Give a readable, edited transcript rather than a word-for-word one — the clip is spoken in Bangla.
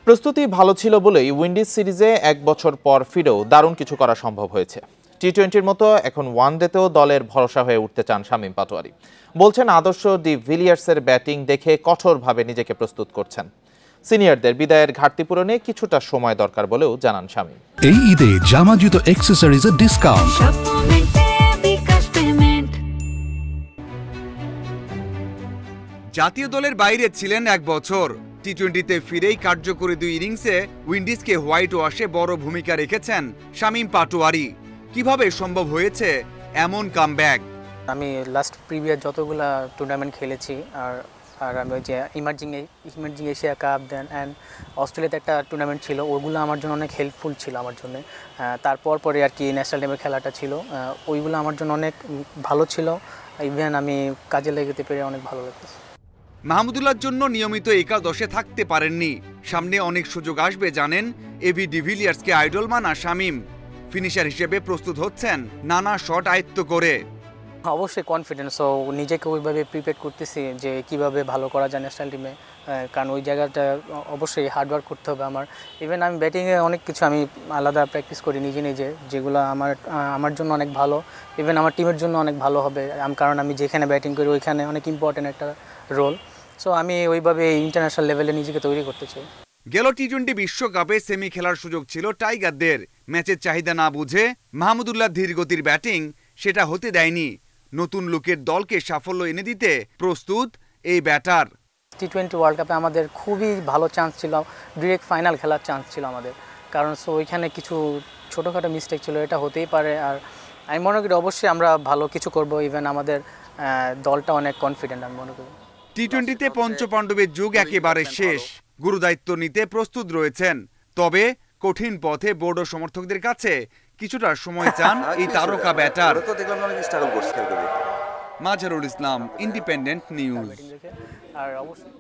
প্রস্তুতি ভালো ছিল বলেই উইন্ডিজ সিরিজে 1 বছর পর ফিরেও দারুণ কিছু করা সম্ভব হয়েছে। টি-20-র মতো এখন ওয়ানডেতেও দলের ভরসা হয়ে উঠতে চান শামীম পাটোয়ারি। বলছেন আদর্শ ডি ভিলিয়ার্সের ব্যাটিং দেখে কঠোরভাবে নিজেকে প্রস্তুত করছেন। সিনিয়রদের বিদায়ের ঘাটতি পূরণে কিছুটা সময় দরকার বলেও জানান শামীম। এই ঈদে জামা জুতো অ্যাকসেসরিজের ডিসকাউন্ট। জাতীয় দলের বাইরে ছিলেন 1 বছর। টি-20তে ফিরেই কার্যকরী 2 ইনিংসে উইন্ডিজকে হোয়াইট ওয়াশে বড় ভূমিকা রেখেছেন শামীম পাটোয়ারি। কিভাবে সম্ভব হয়েছে এমন কামব্যাক? আমি লাস্ট প্রিভিয়াস যতগুলা টুর্নামেন্ট খেলেছি আর আমি ওই যে emerging Asia cup then and অস্ট্রেলিয়াতে একটা টুর্নামেন্ট ছিল, ওগুলো আমার জন্য অনেক হেল্পফুল ছিল আমার জন্য। তারপর পরে আর কি ন্যাশনাল টিমের খেলাটা ছিল, ওইগুলো আমার জন্য অনেক ভালো ছিল। ইভেন আমি কাজে লেগে পেরে অনেক ভালো লাগতেছে। মাহমুদুল্লাহর জন্য নিয়মিত একাদশে থাকতে পারেননি। সামনে অনেক সুযোগ আসবে জানেন এবি ডিভিলিয়ার্সকে আইডল মানা শামীম। ফিনিশার হিসেবে প্রস্তুত হচ্ছেন নানা শট আয়ত্ত করে। অবশ্যই কনফিডেন্স ও নিজেকে ওইভাবে প্রিপেয়ার করতেছি যে কিভাবে ভালো করা যায় ন্যাশনাল টিমে, কারণ ওই জায়গাটা অবশ্যই হার্ডওয়ার্ক করতে হবে আমার। ইভেন আমি ব্যাটিংয়ে অনেক কিছু আমি আলাদা প্র্যাকটিস করি নিজে, যেগুলো আমার জন্য অনেক ভালো, ইভেন আমার টিমের জন্য অনেক ভালো হবে, কারণ আমি যেখানে ব্যাটিং করি ওইখানে অনেক ইম্পর্টেন্ট একটা রোল। সো আমি ওইভাবে ইন্টারন্যাশনাল লেভেলে নিজেকে তৈরি করতে চাই। গেল টি-20 বিশ্বকাপে সেমি খেলার সুযোগ ছিল টাইগারদের। ম্যাচের চাহিদা না বুঝে মাহমুদুল্লাহ ধীরগতির ব্যাটিং সেটা হতে দেয়নি। নতুন লুকের দলকে সাফল্য এনে দিতে প্রস্তুত এই ব্যাটার। টি-20 ওয়ার্ল্ড কাপে আমাদের খুবই ভালো চান্স ছিল, ডিরেক্ট ফাইনাল খেলার চান্স ছিল আমাদের, কারণ সো ওইখানে কিছু ছোটোখাটো মিস্টেক ছিল, এটা হতেই পারে। আর আমি মনে করি অবশ্যই আমরা ভালো কিছু করব, ইভেন আমাদের দলটা অনেক কনফিডেন্ট আমি মনে করি। টি-20তে পঞ্চপাণ্ডবের যুগ একেবারে শেষ। গুরুদায়িত্ব নিতে প্রস্তুত রয়েছেন, তবে কঠিন পথে বোর্ড ও সমর্থকদের কাছে কিছুটা সময় চান এই তারকা ব্যাটার। মাঝারুল ইসলাম, ইন্ডিপেন্ডেন্ট নিউজ। আর অবশ্যই